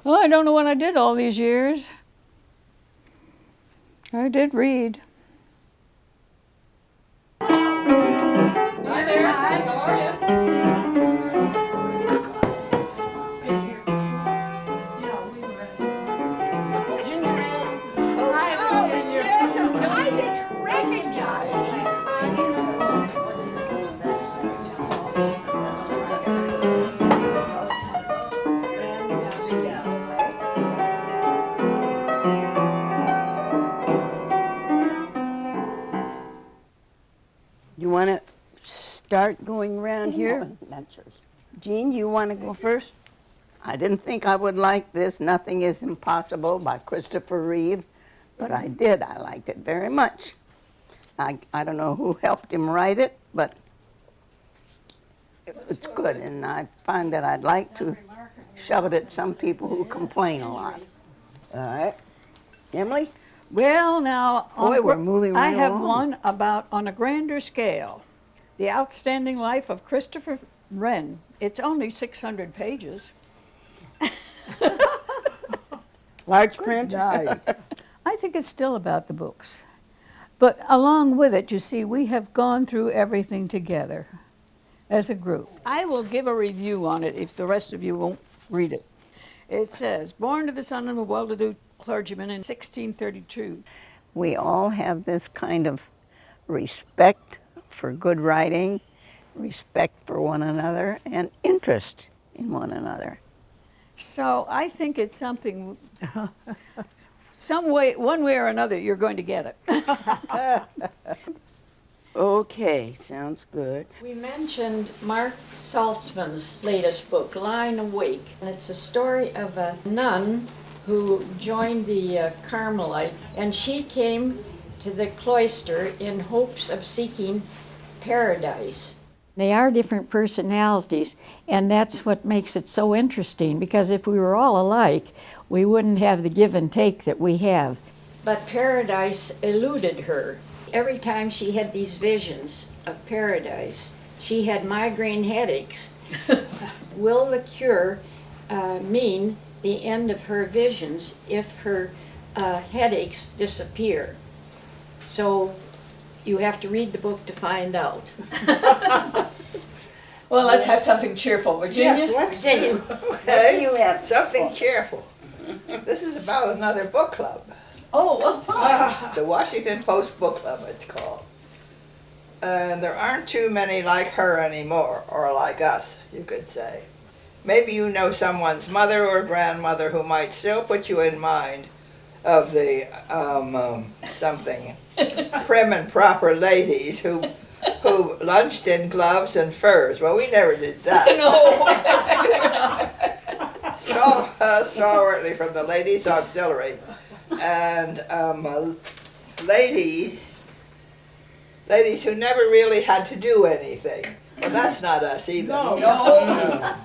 Well, I don't know what I did all these years. I did read. Hi there. Hi. How are you? Ginger ale. Oh, yes, I didn't recognize You want to start going around here? That's yours. Jean, you want to go first? I didn't think I would like this. Nothing is Impossible by Christopher Reeve, but I did. I liked it very much. I don't know who helped him write it, but it's good, and I find that I'd like to shove it at some people who complain a lot. All right. Emily? Well, now, Boy, we're moving I right have along. one about on a grander scale, The Outstanding Life of Christopher Wren. It's only 600 pages. Large print? Nice. I think it's still about the books. But along with it, you see, we have gone through everything together as a group. I will give a review on it if the rest of you won't read it. It says, born to the son of a well-to-do clergyman in 1632. We all have this kind of respect for good writing, respect for one another, and interest in one another. So I think it's something, some way, one way or another, you're going to get it. Okay, sounds good. We mentioned Mark Saltzman's latest book, Lying Awake, and it's a story of a nun who joined the Carmelite, and she came to the cloister in hopes of seeking paradise. They are different personalities, and that's what makes it so interesting, because if we were all alike, we wouldn't have the give and take that we have. But paradise eluded her. Every time she had these visions of paradise, she had migraine headaches. Will the cure mean the end of her visions if her headaches disappear? So you have to read the book to find out. Well, let's have something cheerful, Virginia. Yes, let's do. What do you have? Something cheerful. This is about another book club. Oh, well, fine. The Washington Post Book Club, it's called. And there aren't too many like her anymore, or like us, you could say. Maybe you know someone's mother or grandmother who might still put you in mind of the something prim and proper ladies who lunched in gloves and furs. Well, we never did that. Stalwartly from the Ladies Auxiliary. And ladies who never really had to do anything. Well, that's not us either. No.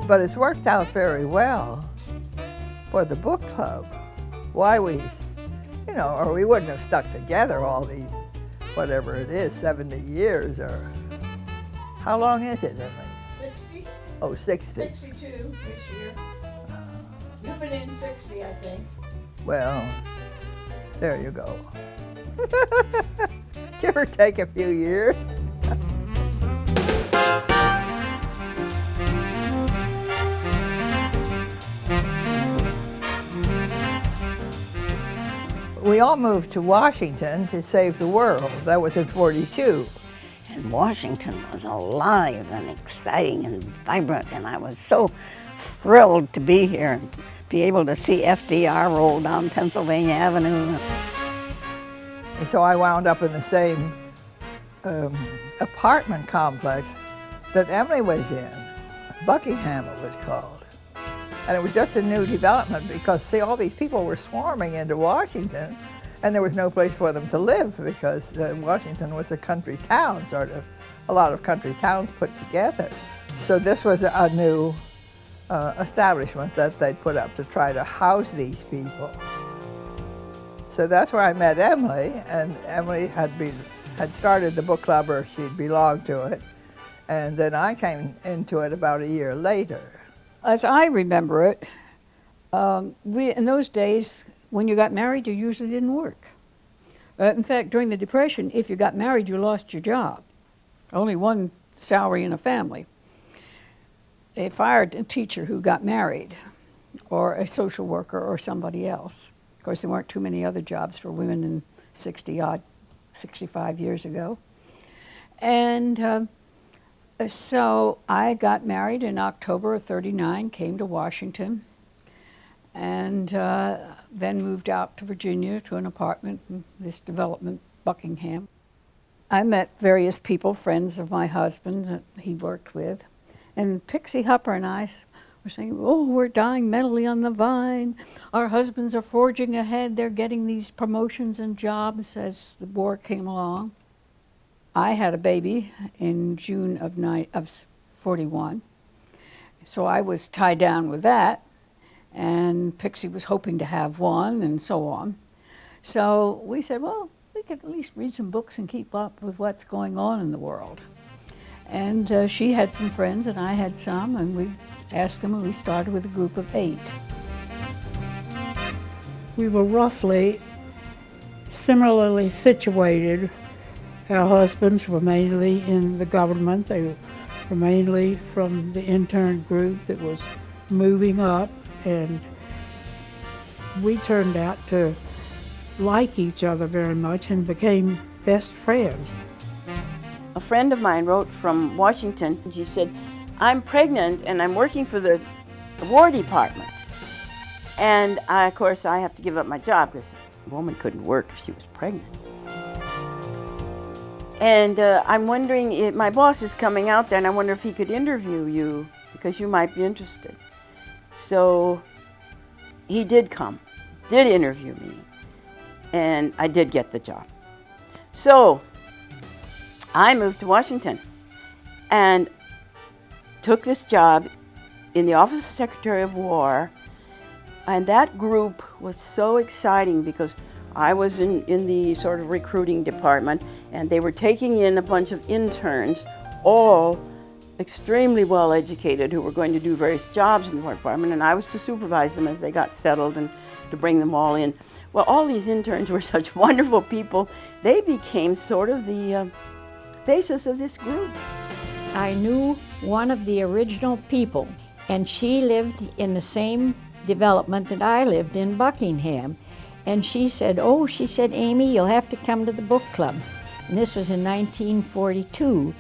But it's worked out very well for the book club. Why we, or we wouldn't have stuck together all these, whatever it is, 70 years or, how long is it, Emily? 60? Oh, 60. 62 this year. You've been in 60, I think. Well, there you go. Give or take a few years. We all moved to Washington to save the world. That was in '42. And Washington was alive and exciting and vibrant, and I was so thrilled to be here and be able to see FDR roll down Pennsylvania Avenue. And so I wound up in the same apartment complex that Emily was in. Buckingham it was called. And it was just a new development because, see, all these people were swarming into Washington and there was no place for them to live because Washington was a country town, sort of, a lot of country towns put together. So this was a new establishment that they'd put up to try to house these people. So that's where I met Emily, and Emily had been had started the book club, or she belonged to it, and then I came into it about a year later. As I remember it, in those days, when you got married, you usually didn't work. In fact, during the Depression, if you got married, you lost your job. Only one salary in a family. They fired a teacher who got married, or a social worker, or somebody else. Of course, there weren't too many other jobs for women in 65 years ago. And so I got married in October of '39, came to Washington, and then moved out to Virginia to an apartment in this development, Buckingham. I met various people, friends of my husband that he worked with, and Pixie Hupper and I were saying, oh, we're dying mentally on the vine. Our husbands are forging ahead. They're getting these promotions and jobs as the war came along. I had a baby in June of '41, so I was tied down with that, and Pixie was hoping to have one, and so on. So we said, well, we could at least read some books and keep up with what's going on in the world. And she had some friends, and I had some, and we asked them, and we started with a group of 8. We were roughly similarly situated. Our husbands were mainly in the government. They were mainly from the intern group that was moving up, and we turned out to like each other very much and became best friends. A friend of mine wrote from Washington. She said, I'm pregnant and I'm working for the War Department. And of course, I have to give up my job because a woman couldn't work if she was pregnant. And I'm wondering, if my boss is coming out there, and I wonder if he could interview you because you might be interested. So he did come, did interview me, and I did get the job. So I moved to Washington and took this job in the Office of Secretary of War, and that group was so exciting because I was in the sort of recruiting department, and they were taking in a bunch of interns, all extremely well educated, who were going to do various jobs in the War Department, and I was to supervise them as they got settled and to bring them all in. Well, all these interns were such wonderful people. They became sort of the basis of this group. I knew one of the original people, and she lived in the same development that I lived in, Buckingham. And she said, Amy, you'll have to come to the book club. And this was in 1942.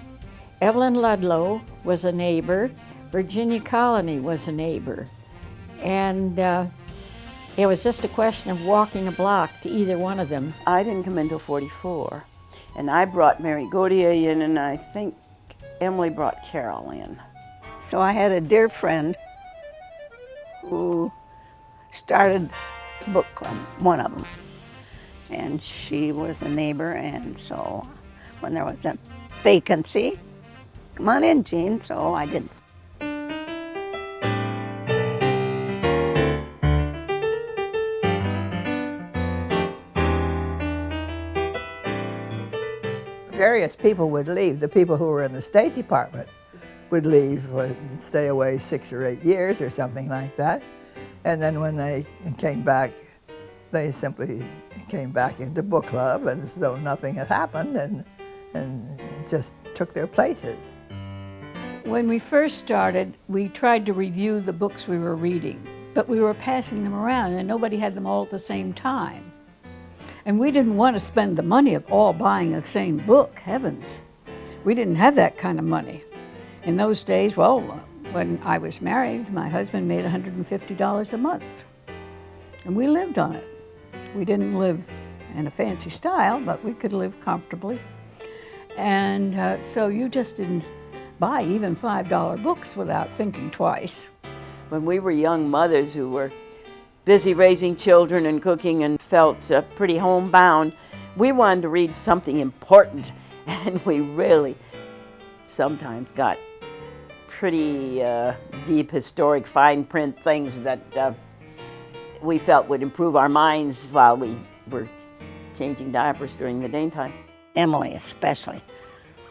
Evelyn Ludlow was a neighbor. Virginia Colony was a neighbor. And it was just a question of walking a block to either one of them. I didn't come until '44, and I brought Mary Gaudier in, and I think Emily brought Carol in. So I had a dear friend who started the book club, one of them. And she was a neighbor, and so when there was a vacancy, come on in, Jean, so I did. Various people would leave. The people who were in the State Department would leave, would stay away 6 or 8 years or something like that. And then when they came back, they simply came back into book club as though nothing had happened, and just took their places. When we first started, we tried to review the books we were reading, but we were passing them around and nobody had them all at the same time. And we didn't want to spend the money of all buying the same book, heavens. We didn't have that kind of money. In those days, well, when I was married, my husband made $150 a month, and we lived on it. We didn't live in a fancy style, but we could live comfortably. And so you just didn't buy even $5 books without thinking twice. When we were young mothers who were busy raising children and cooking and felt pretty homebound, we wanted to read something important, and we really sometimes got pretty deep historic fine print things that we felt would improve our minds while we were changing diapers during the daytime. Emily especially,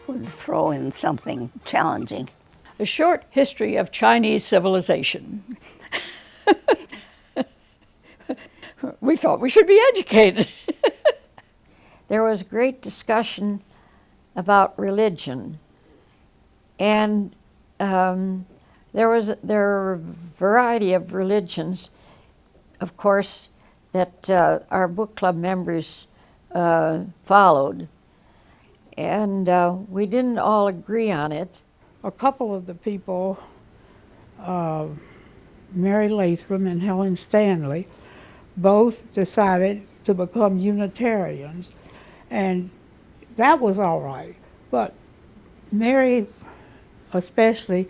would throw in something challenging. A Short History of Chinese Civilization. We thought we should be educated. There was great discussion about religion, and there were a variety of religions, of course, that our book club members followed, and we didn't all agree on it. A couple of the people, Mary Latham and Helen Stanley, both decided to become Unitarians, and that was all right. But Mary especially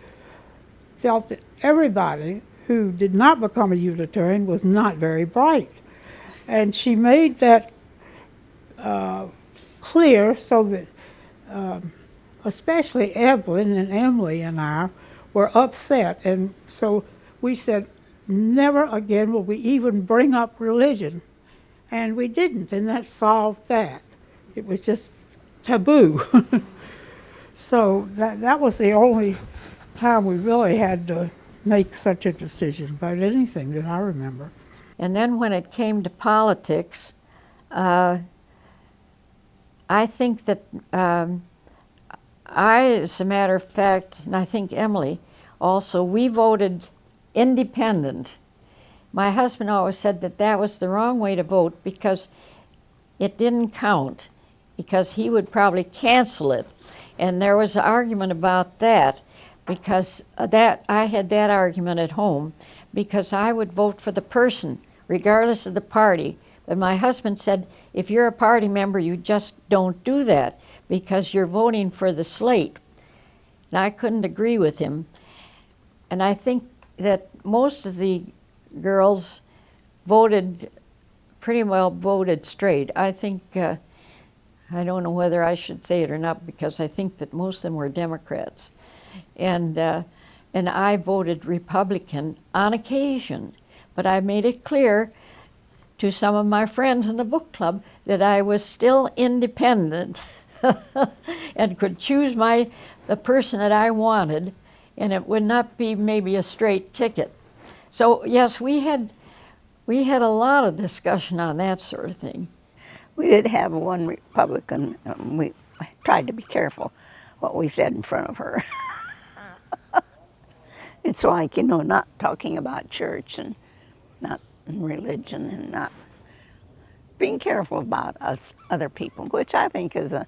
felt that everybody who did not become a Unitarian was not very bright. And she made that clear so that especially Evelyn and Emily and I were upset. And so we said, never again will we even bring up religion. And we didn't, and that solved that. It was just taboo. So that was the only time we really had to make such a decision about anything that I remember. And then when it came to politics, I think that as a matter of fact, and I think Emily also, we voted independent. My husband always said that that was the wrong way to vote because it didn't count, because he would probably cancel it. And there was an argument about that, because I had that argument at home, because I would vote for the person, regardless of the party. But my husband said, if you're a party member, you just don't do that, because you're voting for the slate. And I couldn't agree with him. And I think that most of the girls pretty well voted straight. I think, I don't know whether I should say it or not, because I think that most of them were Democrats. And I voted Republican on occasion, but I made it clear to some of my friends in the book club that I was still independent and could choose the person that I wanted, and it would not be maybe a straight ticket. So yes, we had a lot of discussion on that sort of thing. We did have one Republican, we tried to be careful what we said in front of her. It's like, not talking about church and not religion and not being careful about us, other people, which I think is a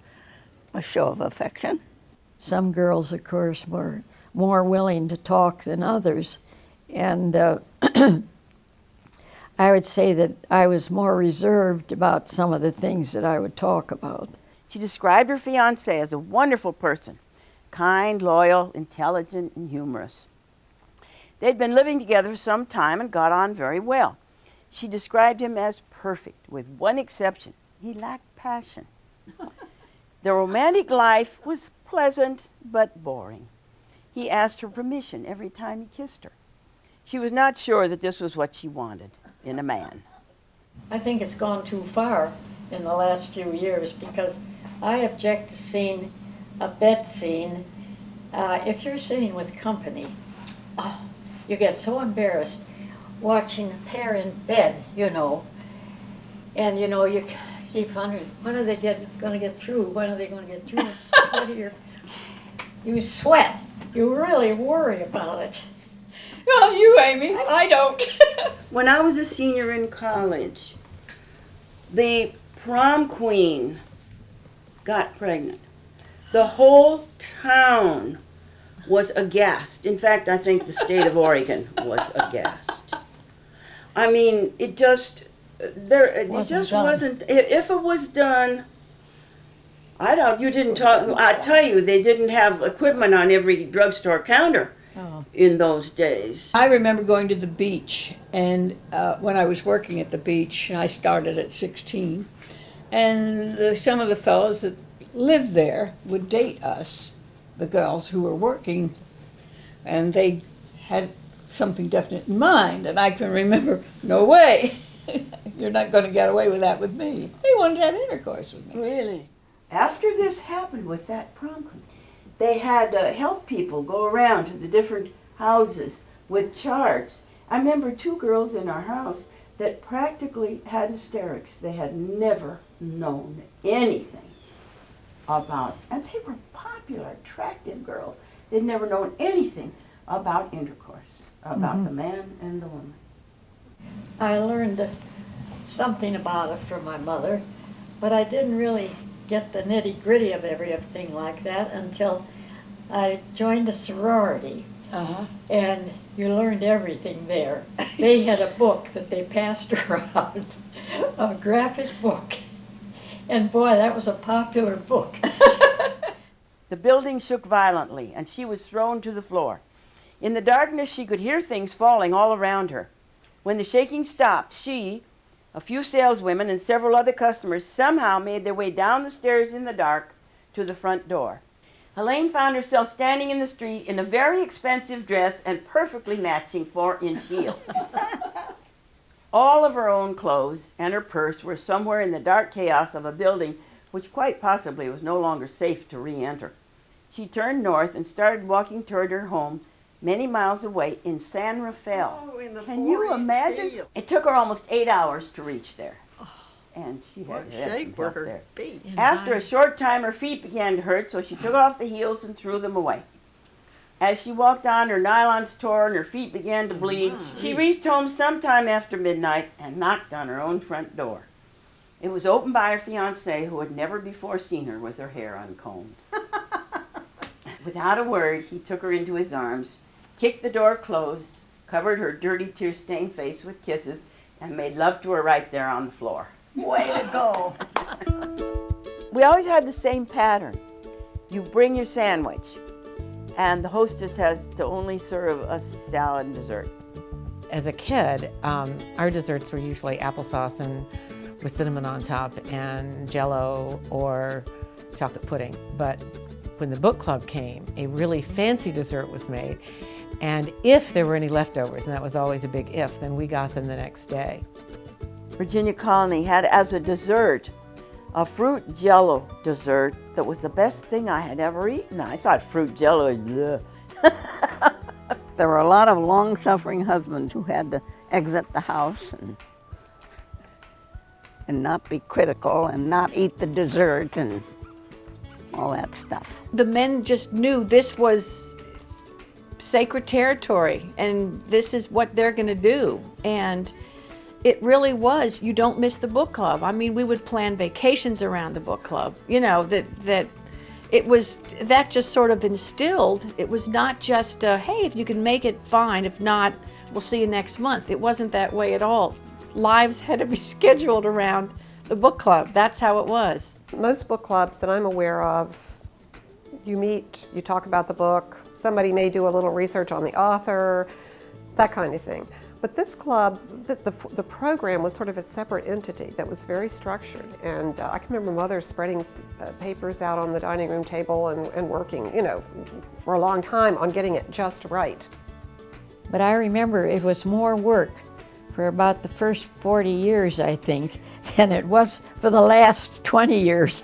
show of affection. Some girls, of course, were more willing to talk than others. And I would say that I was more reserved about some of the things that I would talk about. She described her fiancé as a wonderful person, kind, loyal, intelligent, and humorous. They'd been living together for some time and got on very well. She described him as perfect, with one exception: he lacked passion. Their romantic life was pleasant but boring. He asked her permission every time he kissed her. She was not sure that this was what she wanted in a man. I think it's gone too far in the last few years, because I object to seeing a bed scene. If you're sitting with company, you get so embarrassed watching a pair in bed, and you keep wondering, when are they going to get through? When are they going to get through? You sweat. You really worry about it. Well, you, Amy, I don't. When I was a senior in college, the prom queen got pregnant. The whole town was aghast. In fact, I think the state of Oregon was aghast. I mean, it just wasn't. If it was done, you didn't talk. I tell you, they didn't have equipment on every drugstore counter in those days. I remember going to the beach, and when I was working at the beach, I started at 16, and some of the fellows that lived there would date us, the girls who were working, and they had something definite in mind, and I can remember, no way, you're not going to get away with that with me. They wanted to have intercourse with me. Really? After this happened with that prom queen, they had health people go around to the different houses with charts. I remember 2 girls in our house that practically had hysterics. They had never known anything about, and they were popular, attractive girls. They'd never known anything about intercourse, about the man and the woman. I learned something about it from my mother, but I didn't really get the nitty-gritty of everything like that until I joined a sorority. And you learned everything there. They had a book that they passed around, a graphic book. And boy, that was a popular book. The building shook violently, and she was thrown to the floor. In the darkness, she could hear things falling all around her. When the shaking stopped, she, a few saleswomen, and several other customers somehow made their way down the stairs in the dark to the front door. Helene found herself standing in the street in a very expensive dress and perfectly matching 4-inch heels. All of her own clothes and her purse were somewhere in the dark chaos of a building which quite possibly was no longer safe to re-enter. She turned north and started walking toward her home many miles away in San Rafael. Can you imagine? It took her almost 8 hours to reach there. And she had some help there. After a short time, her feet began to hurt, so she took off the heels and threw them away. As she walked on, her nylons tore and her feet began to bleed. She reached home sometime after midnight and knocked on her own front door. It was opened by her fiancé, who had never before seen her with her hair uncombed. Without a word, he took her into his arms, kicked the door closed, covered her dirty, tear-stained face with kisses, and made love to her right there on the floor. Way to go. We always had the same pattern. You bring your sandwich, and the hostess has to only serve a salad and dessert. As a kid, our desserts were usually applesauce and with cinnamon on top and Jell-O or chocolate pudding. But when the book club came, a really fancy dessert was made. And if there were any leftovers, and that was always a big if, then we got them the next day. Virginia Colony had as a dessert a fruit Jell-O dessert that was the best thing I had ever eaten. I thought fruit Jell-O, bleh. There were a lot of long-suffering husbands who had to exit the house and not be critical and not eat the dessert and all that stuff. The men just knew this was sacred territory and this is what they're going to do. And it really was, you don't miss the book club. I mean, we would plan vacations around the book club. You know, that it was, that just sort of instilled. It was not just, hey, if you can make it, fine. If not, we'll see you next month. It wasn't that way at all. Lives had to be scheduled around the book club. That's how it was. Most book clubs that I'm aware of, you meet, you talk about the book, somebody may do a little research on the author, that kind of thing. But this club, the program was sort of a separate entity that was very structured. And I can remember Mother spreading papers out on the dining room table and working, you know, for a long time on getting it just right. But I remember it was more work for about the first 40 years, I think, than it was for the last 20 years.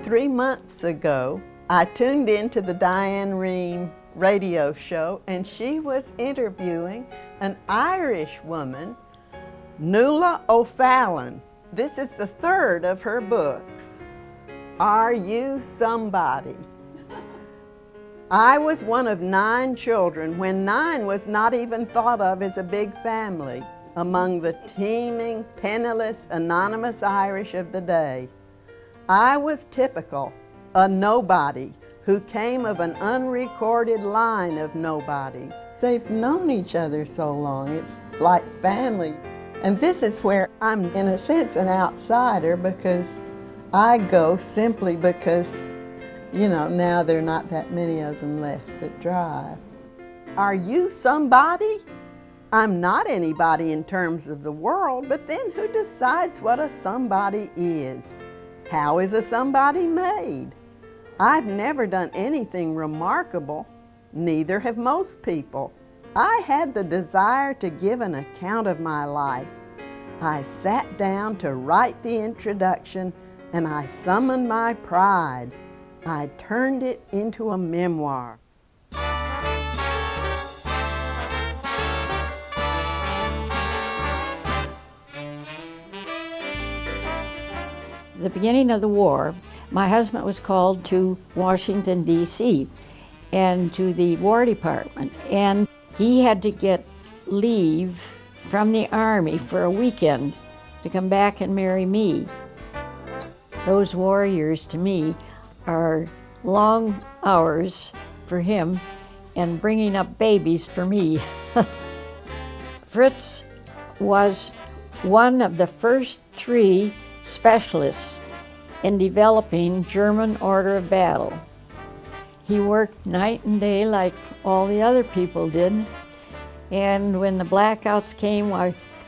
3 months ago, I tuned into the Diane Rehm radio show, and she was interviewing an Irish woman, Nuala O'Fallon. This is the 3rd of her books, Are You Somebody? I was one of 9 children when 9 was not even thought of as a big family among the teeming, penniless, anonymous Irish of the day. I was typical, a nobody who came of an unrecorded line of nobodies. They've known each other so long, it's like family. And this is where I'm, in a sense, an outsider, because I go simply because, you know, now there are not that many of them left that drive. Are you somebody? I'm not anybody in terms of the world, but then who decides what a somebody is? How is a somebody made? I've never done anything remarkable, neither have most people. I had the desire to give an account of my life. I sat down to write the introduction, and I summoned my pride. I turned it into a memoir. The beginning of the war, my husband was called to Washington, D.C., and to the War Department, and he had to get leave from the Army for a weekend to come back and marry me. Those war years, to me, are long hours for him and bringing up babies for me. Fritz was one of the first 3 specialists in developing German order of battle. He worked night and day like all the other people did, and when the blackouts came,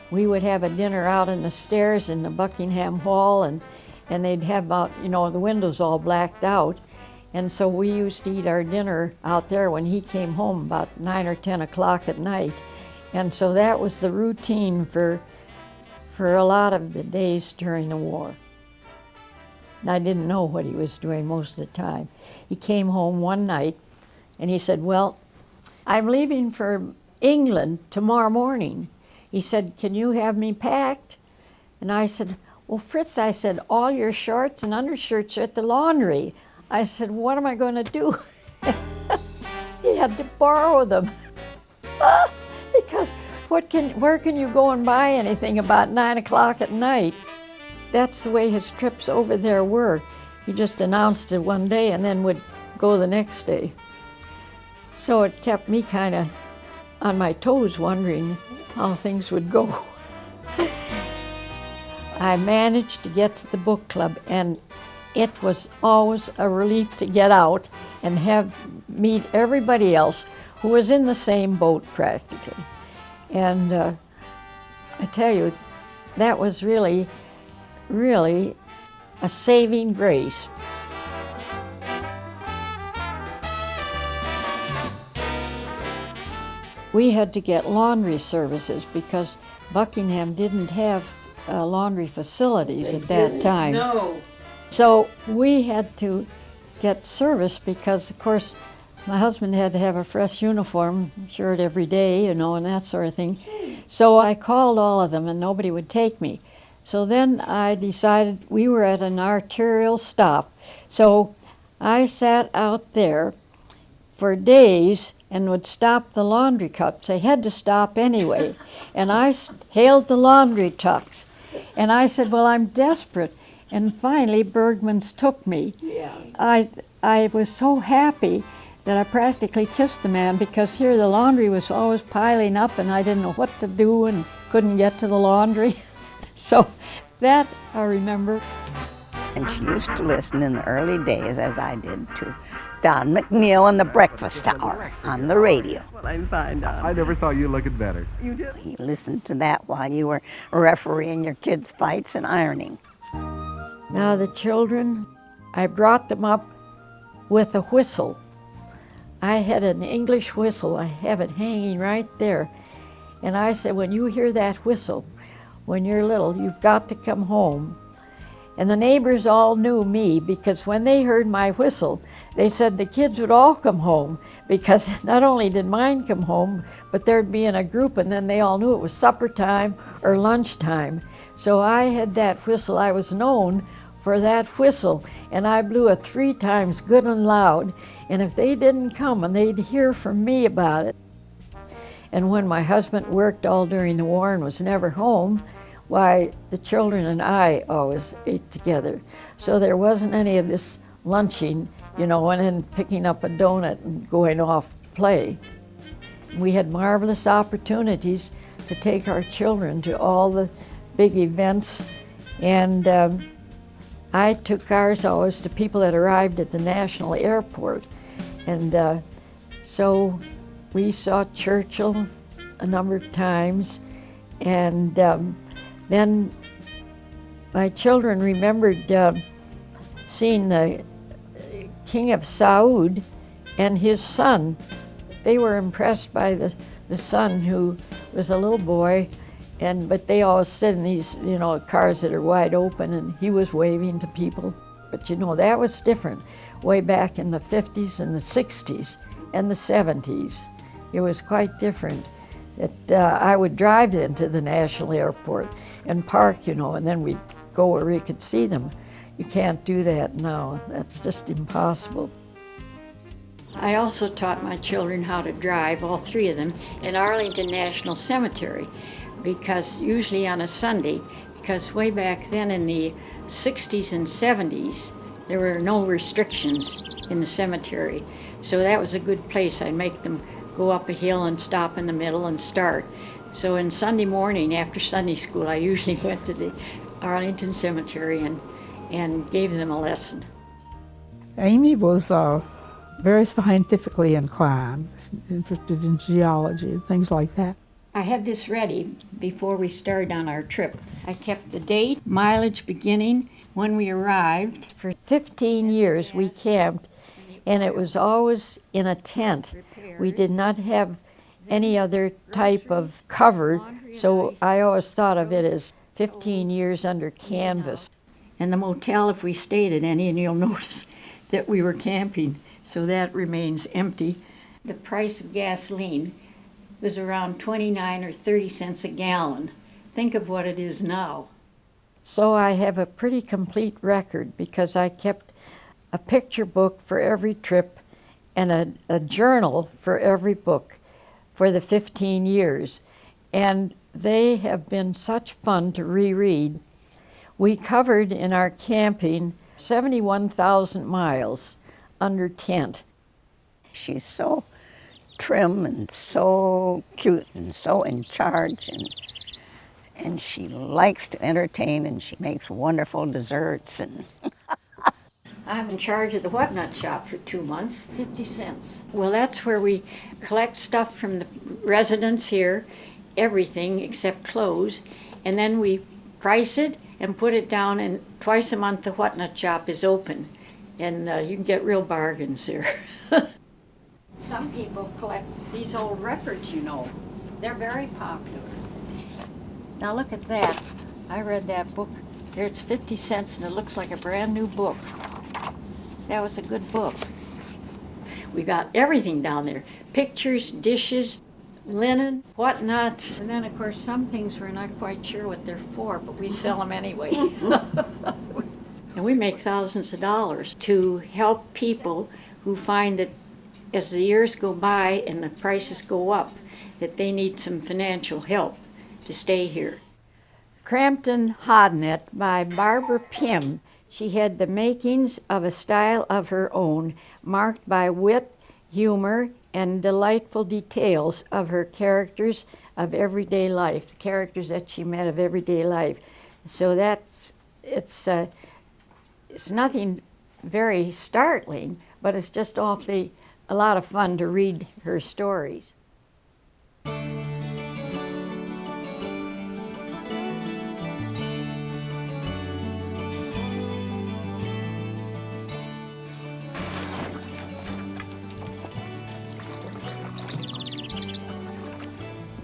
we would have a dinner out on the stairs in the Buckingham Hall, and they'd have about, the windows all blacked out, and so we used to eat our dinner out there when he came home about 9 or 10 o'clock at night, and so that was the routine for a lot of the days during the war. And I didn't know what he was doing most of the time. He came home one night and he said, "Well, I'm leaving for England tomorrow morning." He said, "Can you have me packed?" And I said, "Well, Fritz," I said, "all your shorts and undershirts are at the laundry." I said, "What am I going to do?" He had to borrow them. Because where can you go and buy anything about 9 o'clock at night? That's the way his trips over there were. He just announced it one day and then would go the next day. So it kept me kind of on my toes, wondering how things would go. I managed to get to the book club, and it was always a relief to get out and meet everybody else who was in the same boat practically. And I tell you, that was really, really a saving grace. We had to get laundry services because Buckingham didn't have laundry facilities at that time. No. So we had to get service because, of course, my husband had to have a fresh uniform, shirt every day, and that sort of thing. So I called all of them and nobody would take me. So then I decided we were at an arterial stop. So I sat out there for days and would stop the laundry cups. They had to stop anyway. And I hailed the laundry trucks. And I said, "Well, I'm desperate." And finally, Bergman's took me. Yeah. I was so happy that I practically kissed the man, because here the laundry was always piling up and I didn't know what to do and couldn't get to the laundry. So that I remember. And she used to listen in the early days, as I did, to Don McNeil and the Breakfast Hour on the radio. I never saw you looking better. You listened to that while you were refereeing your kids' fights and ironing. Now the children, I brought them up with a whistle. I had an English whistle. I have it hanging right there. And I said, when you hear that whistle, when you're little, you've got to come home. And the neighbors all knew me, because when they heard my whistle, they said the kids would all come home, because not only did mine come home, but there'd be in a group, and then they all knew it was supper time or lunch time. So I had that whistle. I was known for that whistle, and I blew it 3 times good and loud, and if they didn't come, and they'd hear from me about it. And when my husband worked all during the war and was never home, why, the children and I always ate together. So there wasn't any of this lunching, and then picking up a donut and going off to play. We had marvelous opportunities to take our children to all the big events, and I took ours always to people that arrived at the national airport. And so we saw Churchill a number of times, and then my children remembered seeing the King of Saud and his son. They were impressed by the the son who was a little boy, but they always sit in these, cars that are wide open, and he was waving to people. But that was different way back in the 50s and the 60s and the 70s. It was quite different. I would drive into the National Airport and park, and then we'd go where we could see them. You can't do that now. That's just impossible. I also taught my children how to drive, all three of them, in Arlington National Cemetery, because usually on a Sunday, because way back then in the 60s and 70s, there were no restrictions in the cemetery. So that was a good place. I'd make them go up a hill and stop in the middle and start. So on Sunday morning after Sunday school, I usually went to the Arlington Cemetery and gave them a lesson. Amy was very scientifically inclined, interested in geology and things like that. I had this ready before we started on our trip. I kept the date, mileage beginning, when we arrived. For 15 years we camped, and it was always in a tent. We did not have any other type of cover, so I always thought of it as 15 years under canvas. And the motel, if we stayed at any, and you'll notice that we were camping, so that remains empty. The price of gasoline was around 29 or 30 cents a gallon. Think of what it is now. So I have a pretty complete record because I kept a picture book for every trip and a journal for every book for the 15 years. And they have been such fun to reread. We covered in our camping 71,000 miles under tent. She's so trim and so cute and so in charge, and she likes to entertain, and she makes wonderful desserts. And I'm in charge of the whatnot shop for 2 months, 50 cents. Well, that's where we collect stuff from the residents here, everything except clothes, and then we price it and put it down, and twice a month the whatnot shop is open, and you can get real bargains there. Some people collect these old records, They're very popular. Now look at that. I read that book. There it's 50 cents and it looks like a brand new book. That was a good book. We got everything down there. Pictures, dishes, linen, whatnots. And then of course some things we're not quite sure what they're for, but we sell them anyway. And we make thousands of dollars to help people who find that as the years go by and the prices go up, that they need some financial help to stay here. Crampton Hodnet by Barbara Pym. She had the makings of a style of her own, marked by wit, humor, and delightful details of her characters of everyday life, the characters that she met of everyday life. So it's nothing very startling, but it's just awfully a lot of fun to read her stories.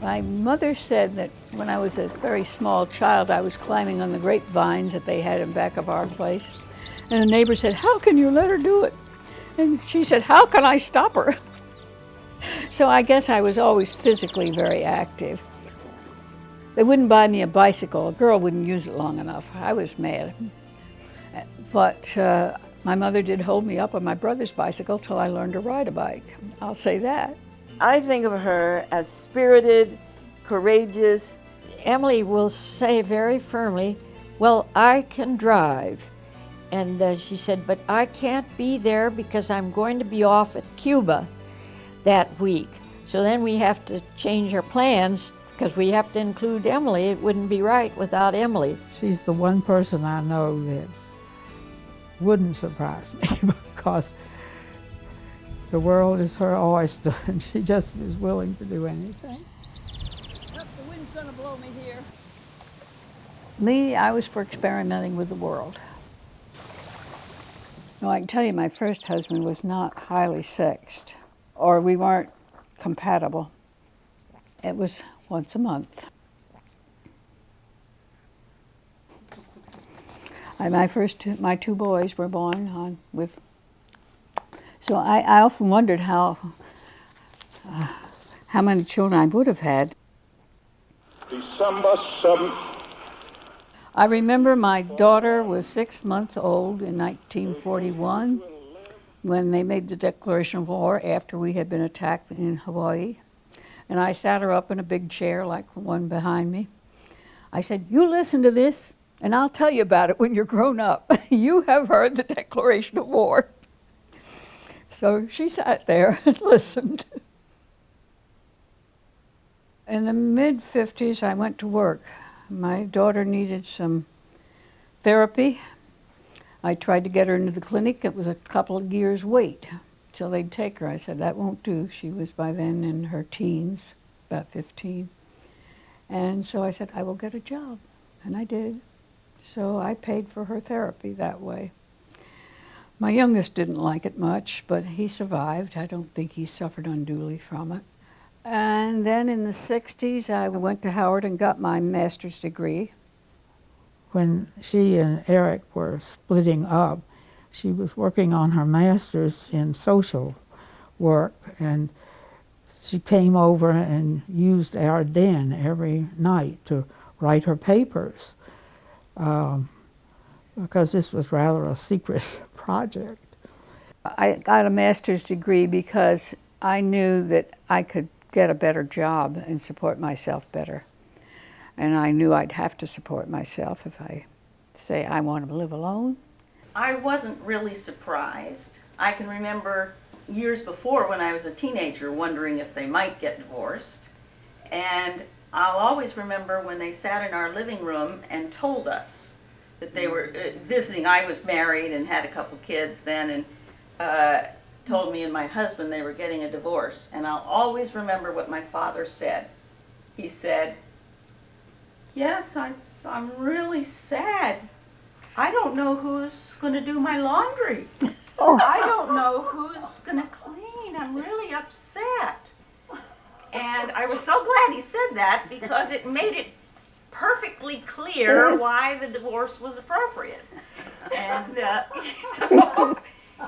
My mother said that when I was a very small child, I was climbing on the grapevines that they had in back of our place. And the neighbor said, "How can you let her do it?" And she said, "How can I stop her?" So I guess I was always physically very active. They wouldn't buy me a bicycle. A girl wouldn't use it long enough. I was mad. But my mother did hold me up on my brother's bicycle till I learned to ride a bike. I'll say that. I think of her as spirited, courageous. Emily will say very firmly, "Well, I can drive." And she said, "But I can't be there because I'm going to be off at Cuba that week. So then we have to change our plans because we have to include Emily. It wouldn't be right without Emily." She's the one person I know that wouldn't surprise me because the world is her oyster and she just is willing to do anything. Look, the wind's gonna blow me here. Me, I was for experimenting with the world. No, I can tell you my first husband was not highly sexed, or we weren't compatible. It was once a month. My two boys were born with. So I often wondered how many children I would have had. December 7th. I remember my daughter was 6 months old in 1941 when they made the declaration of war after we had been attacked in Hawaii. And I sat her up in a big chair like the one behind me. I said, "You listen to this, and I'll tell you about it when you're grown up. You have heard the declaration of war." So she sat there and listened. In the mid-50s, I went to work. My daughter needed some therapy. I tried to get her into the clinic. It was a couple of years wait till they'd take her. I said, "That won't do." She was by then in her teens, about 15. And so I said, "I will get a job." And I did. So I paid for her therapy that way. My youngest didn't like it much, but he survived. I don't think he suffered unduly from it. And then in the 60s, I went to Howard and got my master's degree. When she and Eric were splitting up, she was working on her master's in social work, and she came over and used our den every night to write her papers, because this was rather a secret project. I got a master's degree because I knew that I could get a better job and support myself better. And I knew I'd have to support myself if I say I want to live alone. I wasn't really surprised. I can remember years before when I was a teenager wondering if they might get divorced. And I'll always remember when they sat in our living room and told us that they were visiting. I was married and had a couple kids then, and told me and my husband they were getting a divorce. And I'll always remember what my father said. He said, "Yes, I'm really sad. I don't know who's going to do my laundry. I don't know who's going to clean. I'm really upset." And I was so glad he said that, because it made it perfectly clear why the divorce was appropriate. And,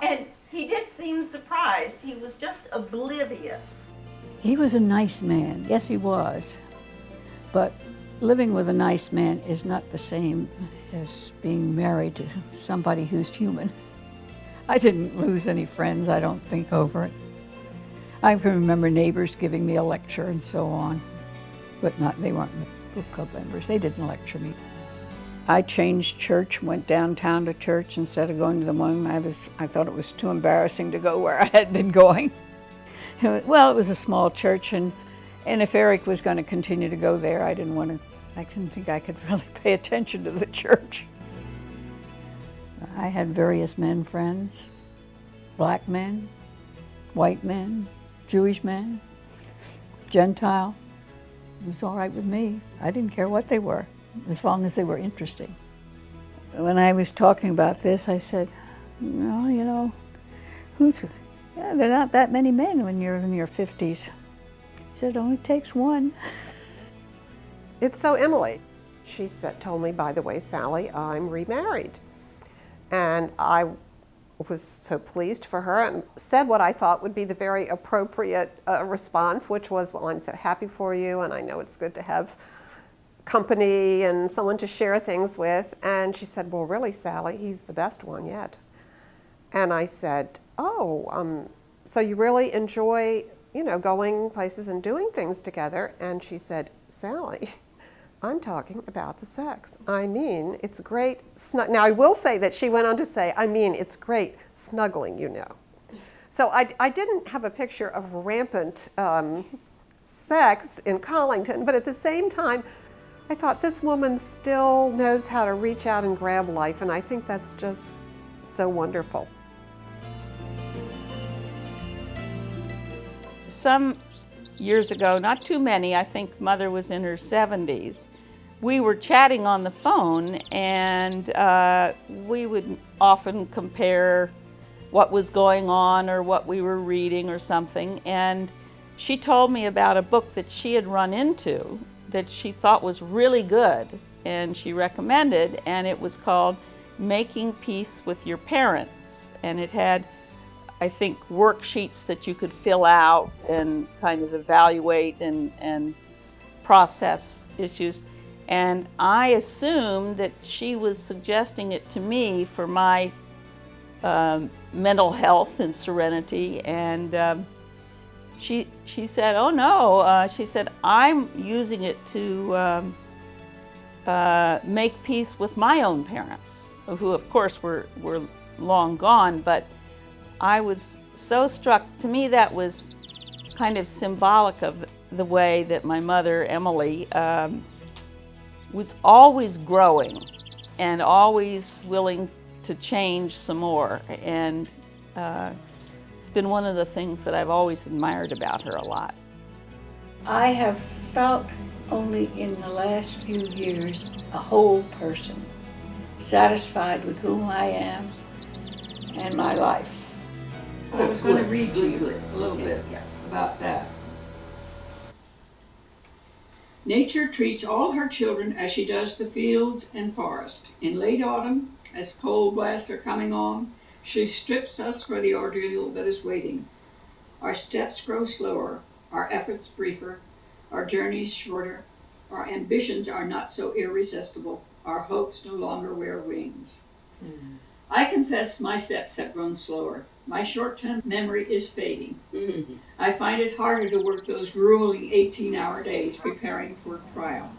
and he did seem surprised. He was just oblivious. He was a nice man. Yes, he was. But living with a nice man is not the same as being married to somebody who's human. I didn't lose any friends, I don't think, over it. I can remember neighbors giving me a lecture and so on, but they weren't book club members. They didn't lecture me. I changed church, went downtown to church instead of going to the one I thought it was too embarrassing to go where I had been going. Well, it was a small church, and if Eric was going to continue to go there, I didn't think I could really pay attention to the church. I had various men friends, black men, white men, Jewish men, Gentile. It was all right with me. I didn't care what they were, as long as they were interesting. When I was talking about this, I said, well, there are not that many men when you're in your 50s. He said, "It only takes one." It's so Emily. She told me, "By the way, Sally, I'm remarried." And I was so pleased for her and said what I thought would be the very appropriate response, which was, "Well, I'm so happy for you, and I know it's good to have company and someone to share things with." And she said, "Well, really, Sally, he's the best one yet." And I said, "Oh, so you really enjoy, going places and doing things together?" And she said, "Sally, I'm talking about the sex. I mean, it's great. Now, I will say that she went on to say, I mean, it's great snuggling, So I didn't have a picture of rampant sex in Collington, but at the same time, I thought this woman still knows how to reach out and grab life, and I think that's just so wonderful. Some years ago, not too many, I think Mother was in her 70s, we were chatting on the phone, and we would often compare what was going on or what we were reading or something. And she told me about a book that she had run into that she thought was really good and she recommended, and it was called Making Peace with Your Parents. And it had, I think, worksheets that you could fill out and kind of evaluate and process issues. And I assumed that she was suggesting it to me for my mental health and serenity. And she said, oh no, she said, I'm using it to make peace with my own parents, who of course were long gone, but I was so struck. To me, that was kind of symbolic of the way that my mother, Emily, was always growing and always willing to change some more. And it's been one of the things that I've always admired about her a lot. I have felt only in the last few years a whole person, satisfied with whom I am and my life. I was going to read to you a little bit about that. Nature treats all her children as she does the fields and forest. In late autumn, as cold blasts are coming on, she strips us for the ordeal that is waiting. Our steps grow slower, our efforts briefer, our journeys shorter, our ambitions are not so irresistible, our hopes no longer wear wings. I confess my steps have grown slower. My short-term memory is fading. I find it harder to work those grueling 18-hour days preparing for a trial.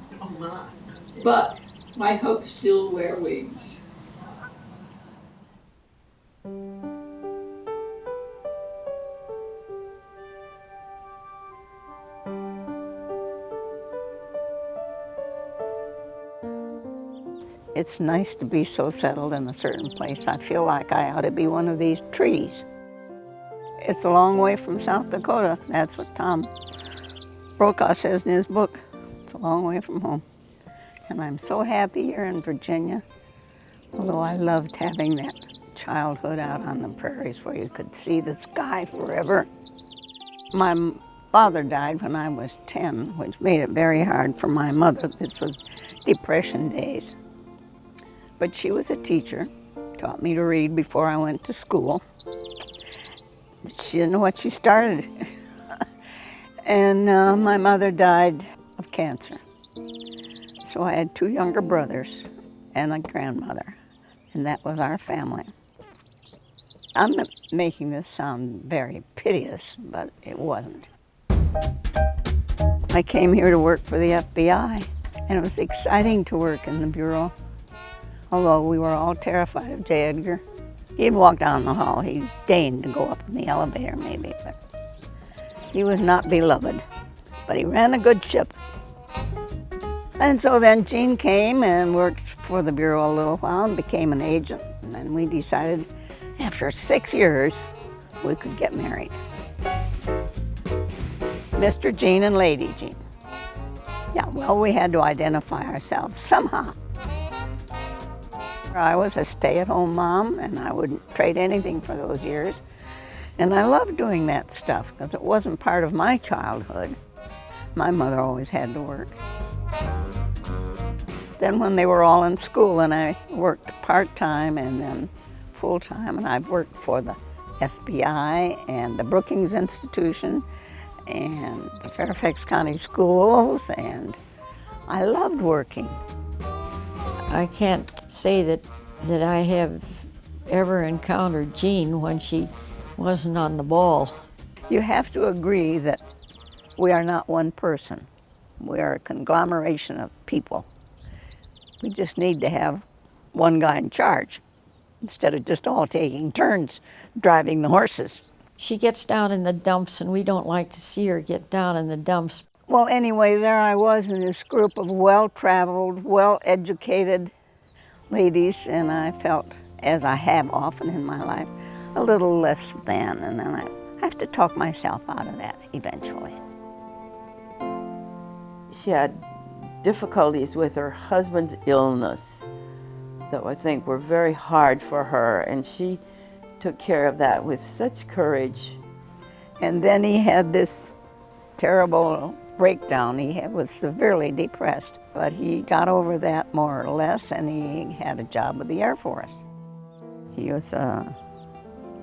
But my hopes still wear wings. It's nice to be so settled in a certain place. I feel like I ought to be one of these trees. It's a long way from South Dakota. That's what Tom Brokaw says in his book. It's a long way from home. And I'm so happy here in Virginia, although I loved having that childhood out on the prairies where you could see the sky forever. My father died when I was 10, which made it very hard for my mother. This was Depression days. But she was a teacher, taught me to read before I went to school. She didn't know what she started. And my mother died of cancer. So I had 2 younger brothers and a grandmother, and that was our family. I'm making this sound very piteous, but it wasn't. I came here to work for the FBI, and it was exciting to work in the Bureau. Although we were all terrified of J. Edgar. He'd walk down the hall. He deigned to go up in the elevator maybe, but he was not beloved. But he ran a good ship. And so then Jean came and worked for the Bureau a little while and became an agent. And then we decided after 6 years we could get married. Mr. Jean and Lady Jean. Yeah, well, we had to identify ourselves somehow. I was a stay-at-home mom, and I wouldn't trade anything for those years. And I loved doing that stuff because it wasn't part of my childhood. My mother always had to work. Then when they were all in school, and I worked part-time and then full-time, and I've worked for the FBI and the Brookings Institution and the Fairfax County Schools, and I loved working. I can't say that I have ever encountered Jean when she wasn't on the ball. You have to agree that we are not one person. We are a conglomeration of people. We just need to have one guy in charge instead of just all taking turns driving the horses. She gets down in the dumps, and we don't like to see her get down in the dumps. Well, anyway, there I was in this group of well-traveled, well-educated ladies, and I felt, as I have often in my life, a little less than, and then I have to talk myself out of that eventually. She had difficulties with her husband's illness that I think were very hard for her, and she took care of that with such courage. And then he had this terrible breakdown. He was severely depressed, but he got over that more or less, and he had a job with the Air Force. He was a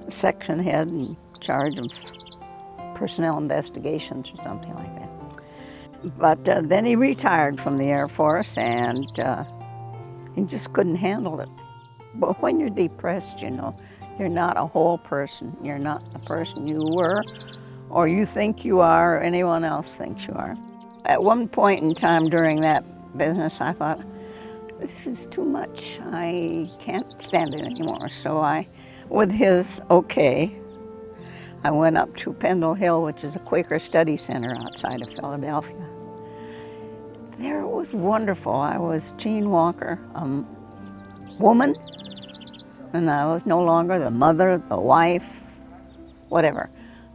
section head in charge of personnel investigations or something like that. But then he retired from the Air Force, and he just couldn't handle it. But when you're depressed, you know, you're not a whole person. You're not the person you were, or you think you are, or anyone else thinks you are. At one point in time during that business, I thought, this is too much. I can't stand it anymore. So I, with his okay, I went up to Pendle Hill, which is a Quaker study center outside of Philadelphia. There it was wonderful. I was Jean Walker, a woman, and I was no longer the mother, the wife, whatever.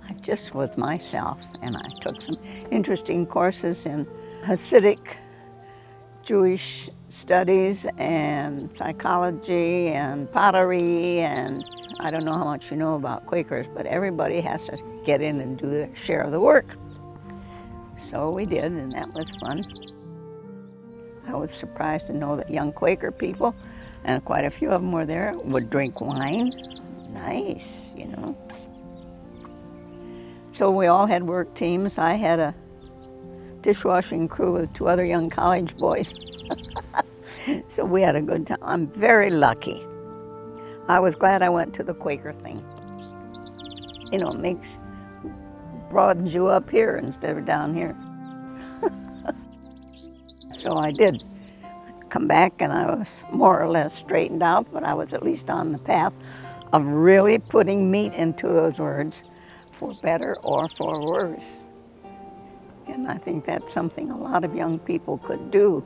I just was myself, and I took some interesting courses in Hasidic Jewish studies and psychology and pottery, and I don't know how much you know about Quakers, but everybody has to get in and do their share of the work. So we did, and that was fun. I was surprised to know that young Quaker people, and quite a few of them were there, would drink wine. Nice, you know. So we all had work teams. I had a dishwashing crew with 2 other young college boys. So we had a good time. I'm very lucky. I was glad I went to the Quaker thing. You know, it broadens you up here instead of down here. So I did come back, and I was more or less straightened out, but I was at least on the path of really putting meat into those words, for better or for worse. And I think that's something a lot of young people could do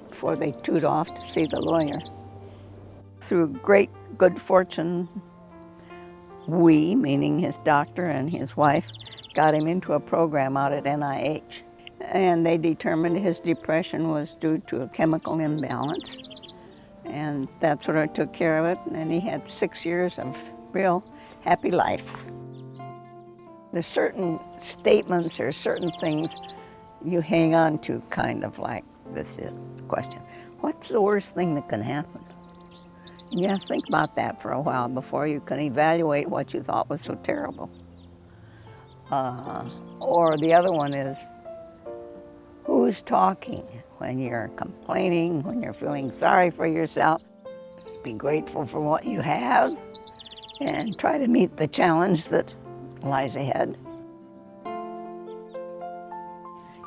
before they toot off to see the lawyer. Through great good fortune, we, meaning his doctor and his wife, got him into a program out at NIH. And they determined his depression was due to a chemical imbalance. And that sort of took care of it, and he had 6 years of real happy life. There's certain statements or certain things you hang on to, kind of like this is the question. What's the worst thing that can happen? And you have to think about that for a while before you can evaluate what you thought was so terrible. Or the other one is, who's talking when you're complaining, when you're feeling sorry for yourself? Be grateful for what you have and try to meet the challenge that lies ahead.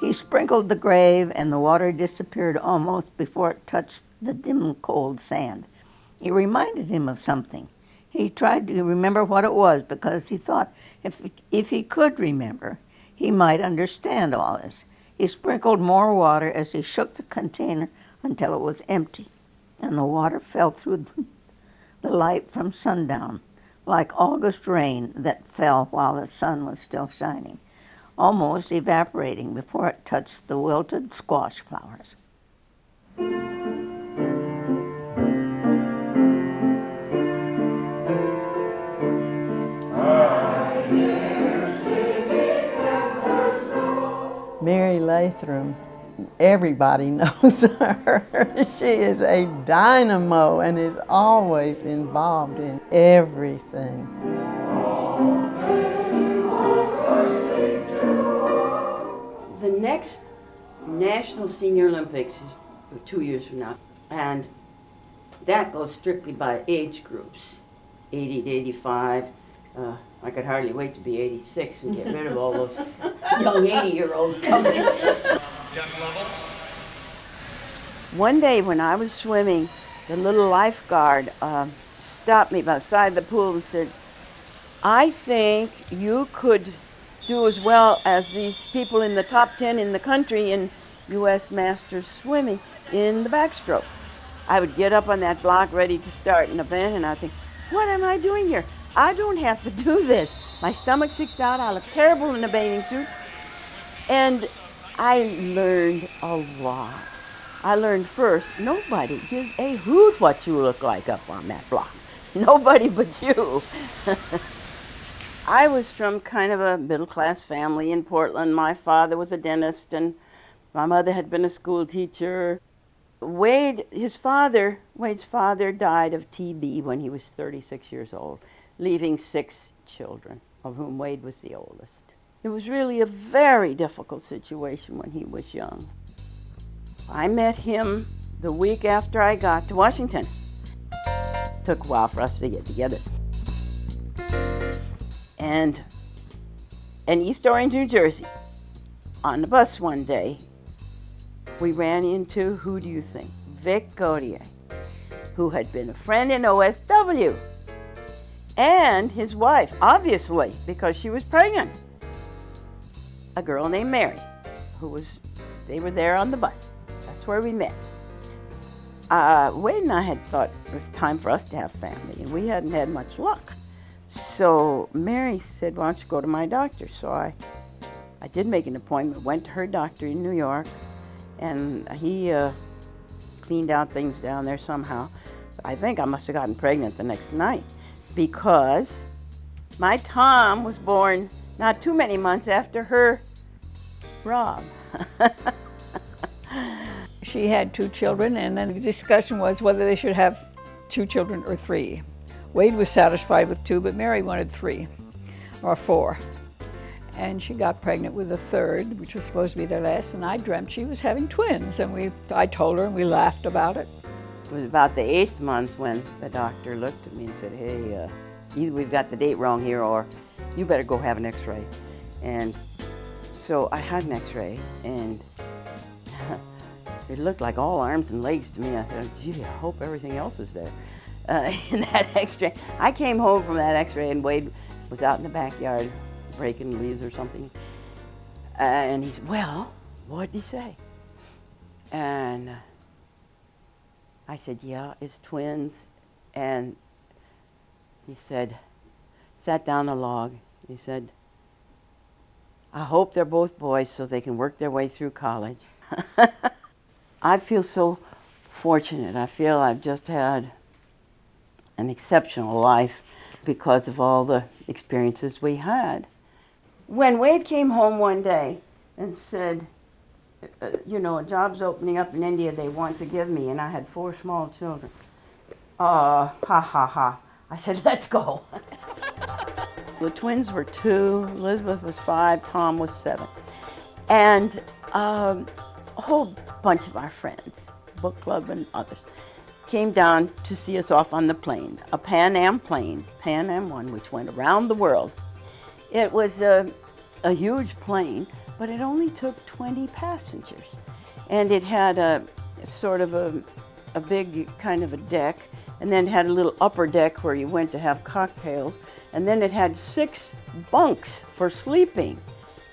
He sprinkled the grave, and the water disappeared almost before it touched the dim, cold sand. It reminded him of something. He tried to remember what it was, because he thought if he could remember, he might understand all this. He sprinkled more water as he shook the container until it was empty, and the water fell through the light from sundown, like August rain that fell while the sun was still shining, almost evaporating before it touched the wilted squash flowers. Mary Lathram, everybody knows her. She is a dynamo and is always involved in everything. The next National Senior Olympics is 2 years from now, and that goes strictly by age groups, 80 to 85. I could hardly wait to be 86 and get rid of all those young 80-year-olds coming in. One day when I was swimming, the little lifeguard stopped me beside the pool and said, I think you could do as well as these people in the top 10 in the country in U.S. Masters swimming in the backstroke. I would get up on that block ready to start an event, and I'd think, what am I doing here? I don't have to do this. My stomach sticks out, I look terrible in a bathing suit. And I learned a lot. I learned first, nobody gives a hoot what you look like up on that block. Nobody but you. I was from kind of a middle-class family in Portland. My father was a dentist, and my mother had been a school teacher. Wade's father died of TB when he was 36 years old, leaving 6 children, of whom Wade was the oldest. It was really a very difficult situation when he was young. I met him the week after I got to Washington. It took a while for us to get together. And in East Orange, New Jersey, on the bus one day, we ran into, who do you think? Vic Gautier, who had been a friend in OSW, and his wife, obviously, because she was pregnant. A girl named Mary, they were there on the bus. That's where we met. Wade and I had thought it was time for us to have family, and we hadn't had much luck. So Mary said, why don't you go to my doctor? So I did make an appointment, went to her doctor in New York, and he cleaned out things down there somehow. So I think I must have gotten pregnant the next night, because my Tom was born not too many months after her Rob. She had 2 children, and then the discussion was whether they should have 2 children or 3. Wade was satisfied with 2, but Mary wanted 3 or 4. And she got pregnant with a 3rd, which was supposed to be their last, and I dreamt she was having twins, and I told her, and we laughed about it. It was about the 8th month when the doctor looked at me and said, hey, either we've got the date wrong here, or you better go have an x-ray. And so I had an x-ray, and it looked like all arms and legs to me. I thought, gee, I hope everything else is there in that x-ray. I came home from that x-ray, and Wade was out in the backyard breaking leaves or something. And he said, well, what'd he say? And I said, yeah, it's twins. And he said, sat down a log. He said, I hope they're both boys so they can work their way through college. I feel so fortunate. I feel I've just had an exceptional life because of all the experiences we had. When Wade came home one day and said, a job's opening up in India they want to give me, and I had 4 small children. Ha, ha, ha. I said, let's go. The twins were 2, Elizabeth was 5, Tom was 7. And a whole bunch of our friends, book club and others, came down to see us off on the plane, a Pan Am plane, Pan Am 1, which went around the world. It was a huge plane, but it only took 20 passengers. And it had a sort of a big kind of a deck, and then it had a little upper deck where you went to have cocktails, and then it had 6 bunks for sleeping.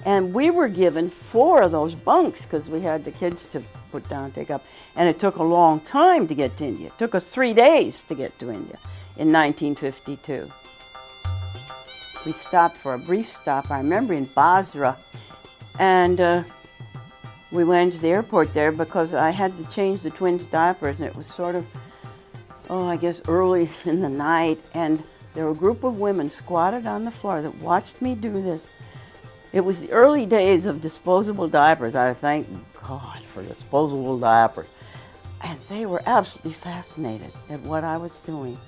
And we were given 4 of those bunks because we had the kids to put down and take up. And it took a long time to get to India. It took us 3 days to get to India in 1952. We stopped for a brief stop, I remember, in Basra. And we went to the airport there because I had to change the twins' diapers, and it was sort of, I guess early in the night. And there were a group of women squatted on the floor that watched me do this. It was the early days of disposable diapers. I thank God for disposable diapers. And they were absolutely fascinated at what I was doing.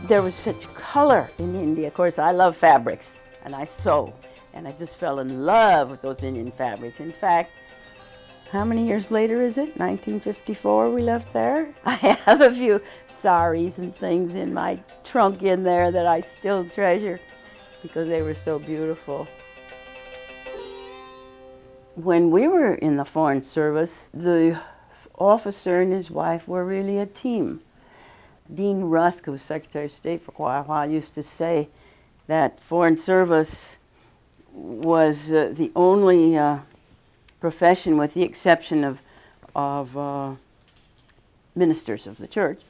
There was such color in India. Of course, I love fabrics, and I sew. And I just fell in love with those Indian fabrics. In fact, how many years later is it? 1954 we left there? I have a few saris and things in my trunk in there that I still treasure because they were so beautiful. When we were in the Foreign Service, the officer and his wife were really a team. Dean Rusk, who was Secretary of State for quite a while, used to say that Foreign Service was the only profession, with the exception of ministers of the church,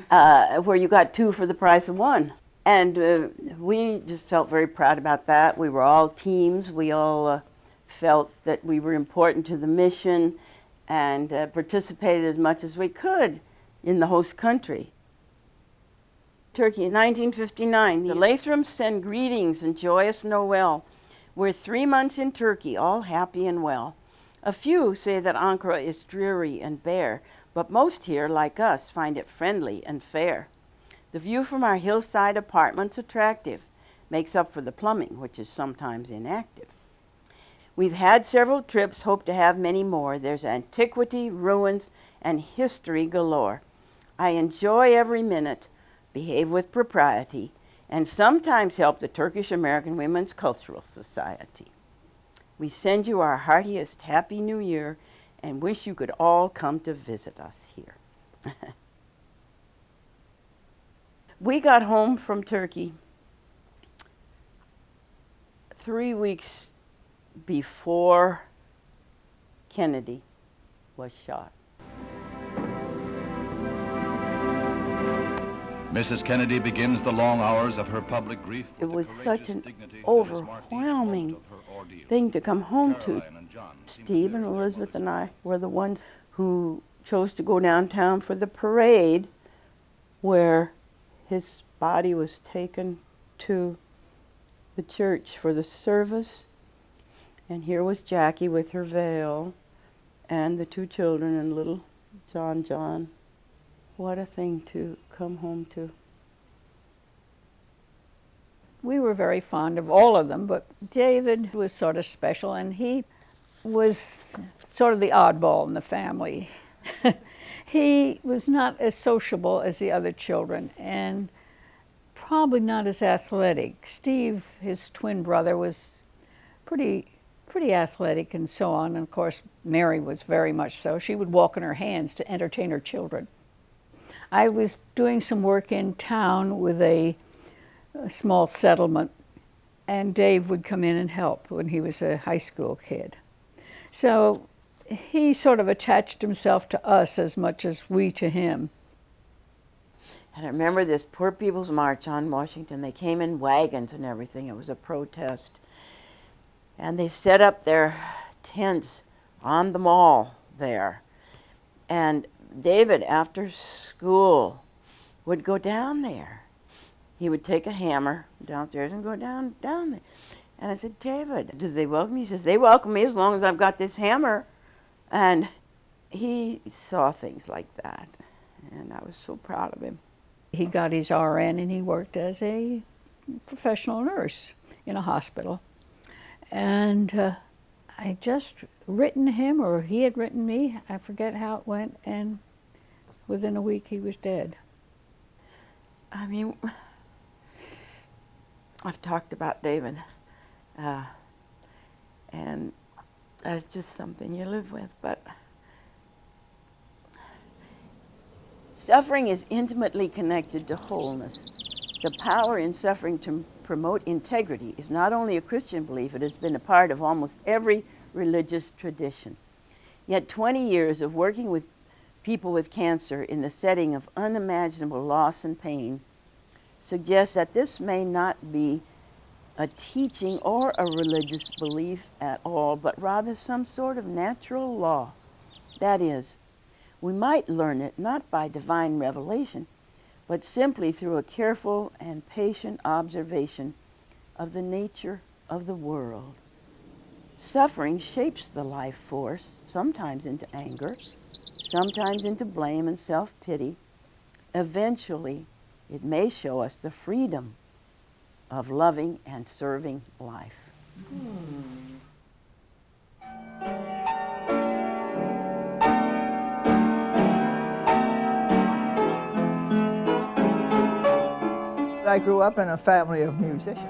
where you got 2 for the price of 1. And we just felt very proud about that. We were all teams. We all felt that we were important to the mission and participated as much as we could in the host country. Turkey, 1959. The Lathrams send greetings and joyous Noel. We're 3 months in Turkey, all happy and well. A few say that Ankara is dreary and bare, but most here, like us, find it friendly and fair. The view from our hillside apartment's attractive, makes up for the plumbing, which is sometimes inactive. We've had several trips, hope to have many more. There's antiquity, ruins, and history galore. I enjoy every minute, behave with propriety, and sometimes help the Turkish American Women's Cultural Society. We send you our heartiest Happy New Year and wish you could all come to visit us here. We got home from Turkey 3 weeks before Kennedy was shot. Mrs. Kennedy begins the long hours of her public grief. It was such an overwhelming thing to come home to. Steve and Elizabeth and I were the ones who chose to go downtown for the parade where his body was taken to the church for the service. And here was Jackie with her veil and the 2 children and little John. What a thing to come home to. We were very fond of all of them, but David was sort of special, and he was sort of the oddball in the family. He was not as sociable as the other children, and probably not as athletic. Steve, his twin brother, was pretty athletic and so on, and of course Mary was very much so. She would walk on her hands to entertain her children. I was doing some work in town with a small settlement, and Dave would come in and help when he was a high school kid. So he sort of attached himself to us as much as we to him. And I remember this Poor People's March on Washington. They came in wagons and everything. It was a protest. And they set up their tents on the mall there. And David, after school, would go down there. He would take a hammer downstairs and go down there. And I said, David, do they welcome you? He says, they welcome me as long as I've got this hammer. And he saw things like that. And I was so proud of him. He got his RN and he worked as a professional nurse in a hospital. And I just written him, or he had written me, I forget how it went, and within a week he was dead. I mean, I've talked about David, and that's just something you live with, but suffering is intimately connected to wholeness. The power in suffering to promote integrity is not only a Christian belief, it has been a part of almost every religious tradition. Yet 20 years of working with people with cancer in the setting of unimaginable loss and pain suggests that this may not be a teaching or a religious belief at all, but rather some sort of natural law. That is, we might learn it not by divine revelation, but simply through a careful and patient observation of the nature of the world. Suffering shapes the life force, sometimes into anger, sometimes into blame and self-pity. Eventually, it may show us the freedom of loving and serving life. I grew up in a family of musicians.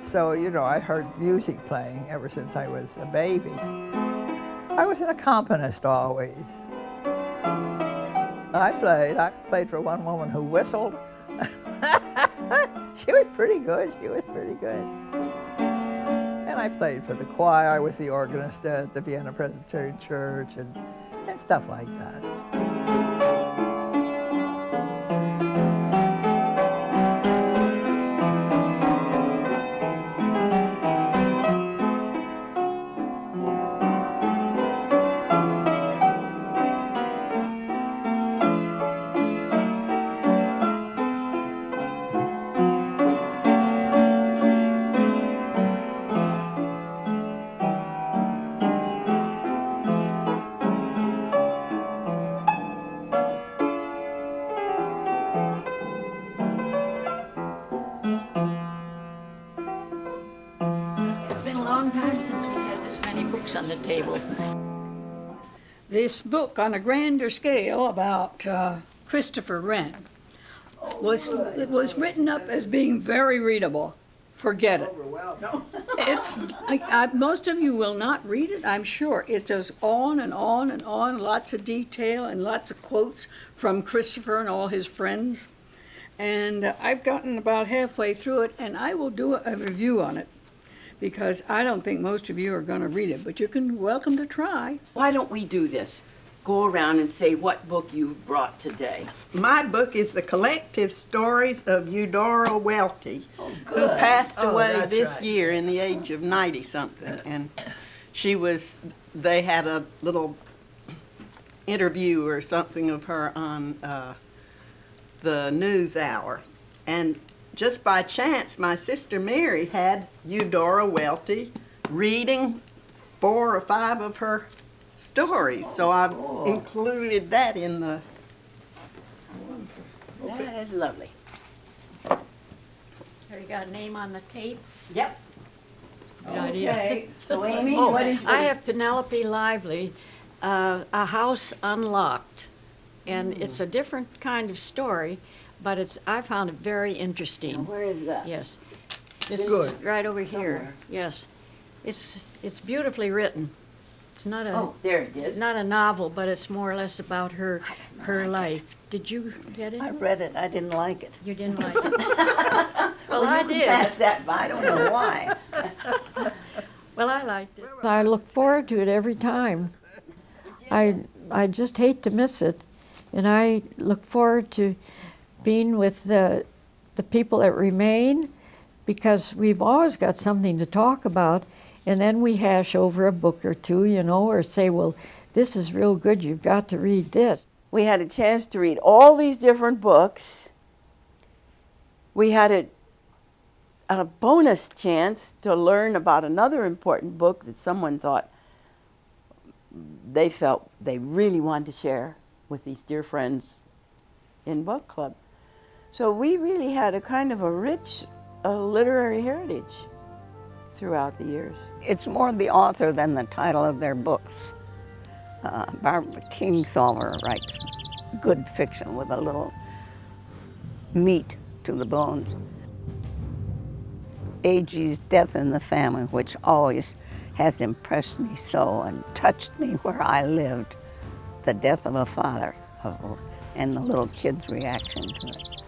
So, you know, I heard music playing ever since I was a baby. I was an accompanist always. I played for one woman who whistled. She was pretty good, And I played for the choir. I was the organist at the Vienna Presbyterian Church and stuff like that. many books on the table. This book on a grander scale about Christopher Wren was written up as being very readable. Forget it. It's most of you will not read it, I'm sure. It goes on and on and on, lots of detail and lots of quotes from Christopher and all his friends. And I've gotten about halfway through it, and I will do a review on it because I don't think most of you are going to read it, but you can welcome to try. Why don't we do this? Go around and say what book you've brought today. My book is the collective stories of Eudora Welty, who passed away this year in the age of 90-something. And they had a little interview or something of her on the news hour. And just by chance, my sister Mary had Eudora Welty reading 4 or 5 of her stories, so I've included that in the... That is lovely. Have you got a name on the tape? Yep. Good idea. Okay. So Amy, Oh, what is I have Penelope Lively, A House Unlocked. And it's a different kind of story, but I found it very interesting. Where is that? Yes. This is right over here. Yes. It's beautifully written. It's not a there it is. It's not a novel, but it's more or less about her life. Did you get it? I read it. I didn't like it. You didn't like it. Well, I did. Pass that by. I don't know why. Well, I liked it. I look forward to it every time. I just hate to miss it, and I look forward to being with the people that remain, because we've always got something to talk about, and then we hash over a book or two, or say, well, this is real good, you've got to read this. We had a chance to read all these different books. We had a bonus chance to learn about another important book that someone thought they felt they really wanted to share with these dear friends in book club. So we really had a kind of a rich literary heritage throughout the years. It's more the author than the title of their books. Barbara Kingsolver writes good fiction with a little meat to the bones. A.G.'s Death in the Family, which always has impressed me so and touched me where I lived. The death of a father and the little kid's reaction to it.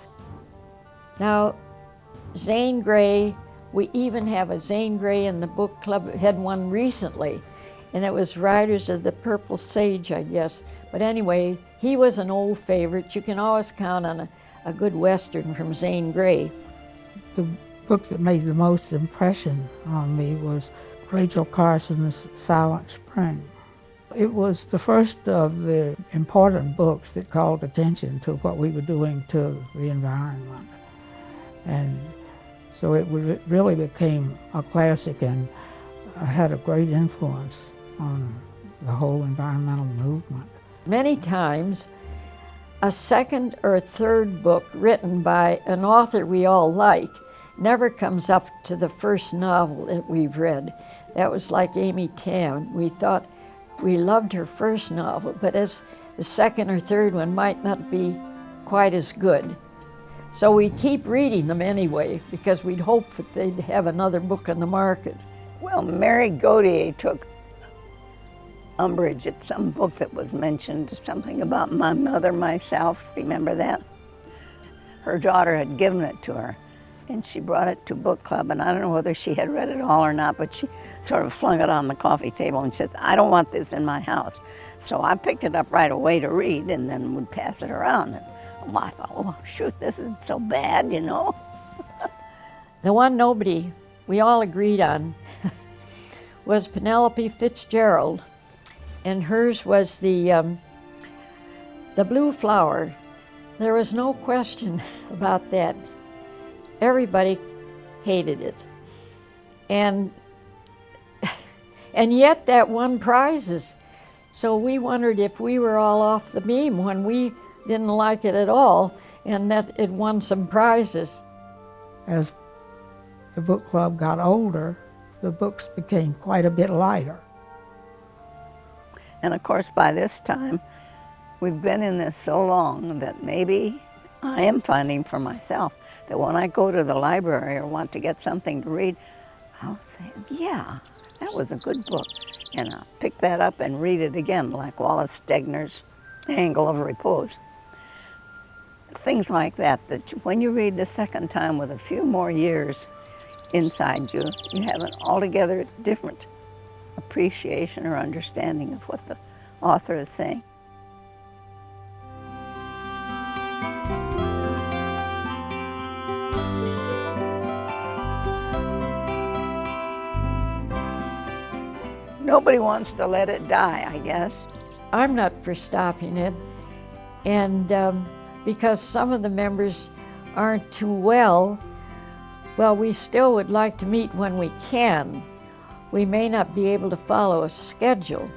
Now, Zane Grey, we even have a Zane Grey in the book club, had one recently, and it was Riders of the Purple Sage, I guess. But anyway, he was an old favorite. You can always count on a good Western from Zane Grey. The book that made the most impression on me was Rachel Carson's Silent Spring. It was the first of the important books that called attention to what we were doing to the environment. And so it really became a classic and had a great influence on the whole environmental movement. Many times, a second or third book written by an author we all like never comes up to the first novel that we've read. That was like Amy Tam. We thought we loved her first novel, but as the second or third one might not be quite as good. So we keep reading them anyway, because we'd hope that they'd have another book on the market. Well, Mary Gautier took umbrage at some book that was mentioned, something about my mother, myself. Remember that? Her daughter had given it to her, and she brought it to book club, and I don't know whether she had read it all or not, but she sort of flung it on the coffee table and says, I don't want this in my house. So I picked it up right away to read, and then would pass it around. And I thought, oh, shoot, this isn't so bad, The one we all agreed on was Penelope Fitzgerald, and hers was the Blue Flower. There was no question about that. Everybody hated it. And yet that won prizes. So we wondered if we were all off the beam when we didn't like it at all, and that it won some prizes. As the book club got older, the books became quite a bit lighter. And of course, by this time, we've been in this so long that maybe I am finding for myself that when I go to the library or want to get something to read, I'll say, yeah, that was a good book. And I'll pick that up and read it again, like Wallace Stegner's Angle of Repose. Things like that, that when you read the second time with a few more years inside you, you have an altogether different appreciation or understanding of what the author is saying. Nobody wants to let it die, I guess. I'm not for stopping it, and because some of the members aren't too well, we still would like to meet when we can. We may not be able to follow a schedule,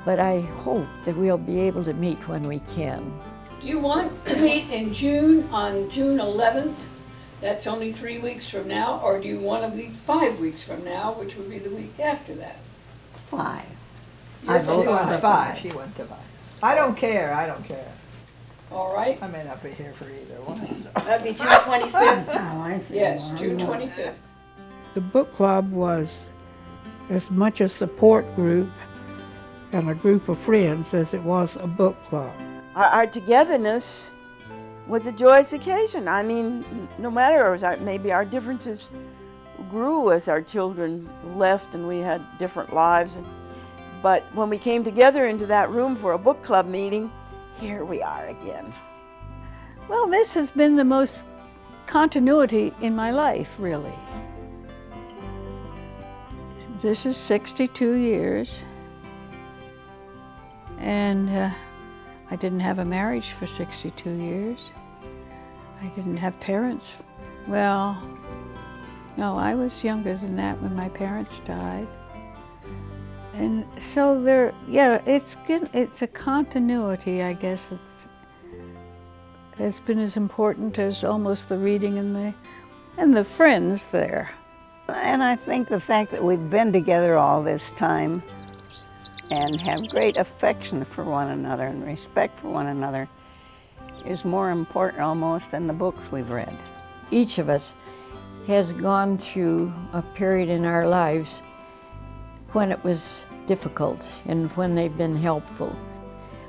but I hope that we'll be able to meet when we can. Do you want to meet in June, on June 11th? That's only 3 weeks from now. Or do you want to meet 5 weeks from now, which would be the week after that? 5. You're for She wants 5. 5. She went to 5. I don't care. All right. I may not be here for either one. That'd be June 25th. Oh, I feel Yes, more June and more. 25th. The book club was as much a support group and a group of friends as it was a book club. Our togetherness was a joyous occasion. I mean, no matter, maybe our differences grew as our children left and we had different lives. But when we came together into that room for a book club meeting, here we are again. Well, this has been the most continuity in my life, really. This is 62 years. And I didn't have a marriage for 62 years. I didn't have parents. Well, no, I was younger than that when my parents died. And so it's a continuity, I guess, that has been as important as almost the reading and the friends there. And I think the fact that we've been together all this time and have great affection for one another and respect for one another is more important almost than the books we've read. Each of us has gone through a period in our lives when it was difficult and when they've been helpful.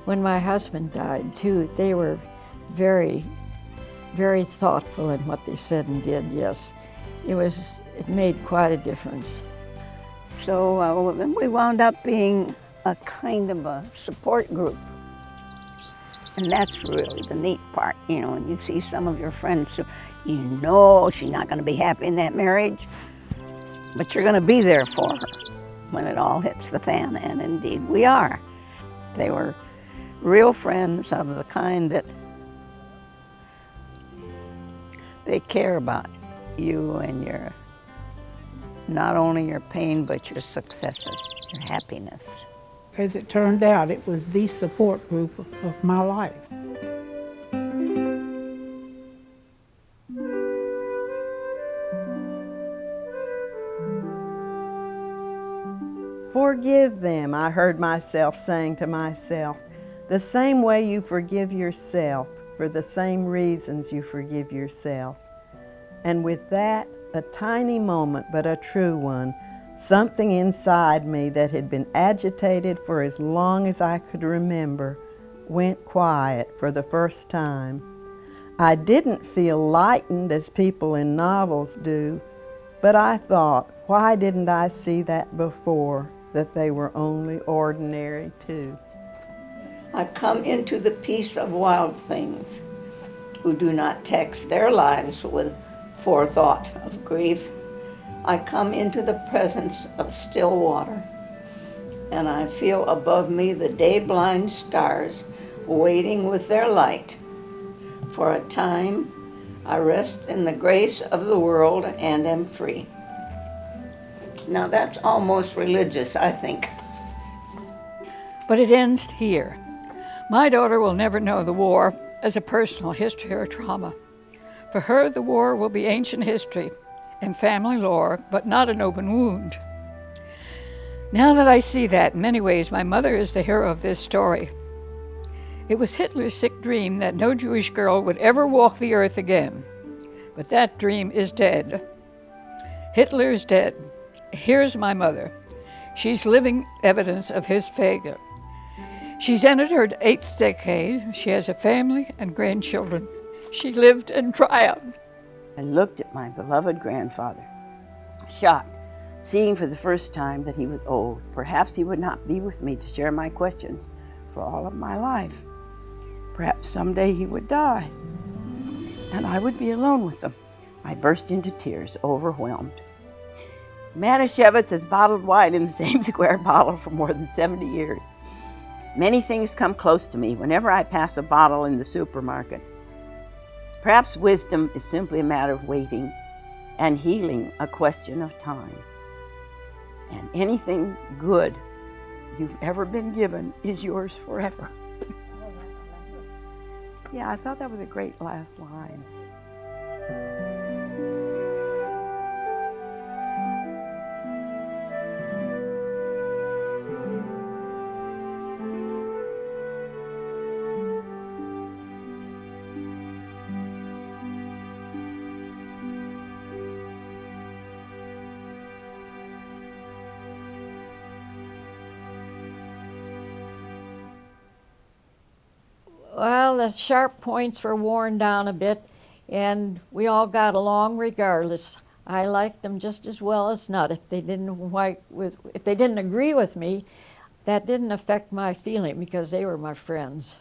When my husband died too, they were very, very thoughtful in what they said and did, yes. It made quite a difference. So then we wound up being a kind of a support group. And that's really the neat part, when you see some of your friends, you know she's not going to be happy in that marriage, but you're going to be there for her when it all hits the fan, and indeed we are. They were real friends of the kind that they care about you and not only your pain, but your successes, your happiness. As it turned out, it was the support group of my life. Forgive them, I heard myself saying to myself, the same way you forgive yourself, for the same reasons you forgive yourself. And with that, a tiny moment, but a true one, something inside me that had been agitated for as long as I could remember went quiet for the first time. I didn't feel lightened as people in novels do, but I thought, why didn't I see that before, that they were only ordinary too? I come into the peace of wild things who do not tax their lives with forethought of grief. I come into the presence of still water, and I feel above me the day-blind stars waiting with their light. For a time, I rest in the grace of the world and am free. Now that's almost religious, I think. But it ends here. My daughter will never know the war as a personal history or trauma. For her, the war will be ancient history and family lore, but not an open wound. Now that I see that, in many ways, my mother is the hero of this story. It was Hitler's sick dream that no Jewish girl would ever walk the earth again. But that dream is dead. Hitler is dead. Here's my mother. She's living evidence of his failure. She's entered her 8th decade. She has a family and grandchildren. She lived and triumphed. I looked at my beloved grandfather, shocked, seeing for the first time that he was old. Perhaps he would not be with me to share my questions for all of my life. Perhaps someday he would die, and I would be alone with them. I burst into tears, overwhelmed. Manischewitz has bottled wine in the same square bottle for more than 70 years. Many things come close to me whenever I pass a bottle in the supermarket. Perhaps wisdom is simply a matter of waiting and healing a question of time. And anything good you've ever been given is yours forever. Yeah, I thought that was a great last line. Well, the sharp points were worn down a bit, and we all got along regardless. I liked them just as well as not. If they didn't agree with me, that didn't affect my feeling because they were my friends.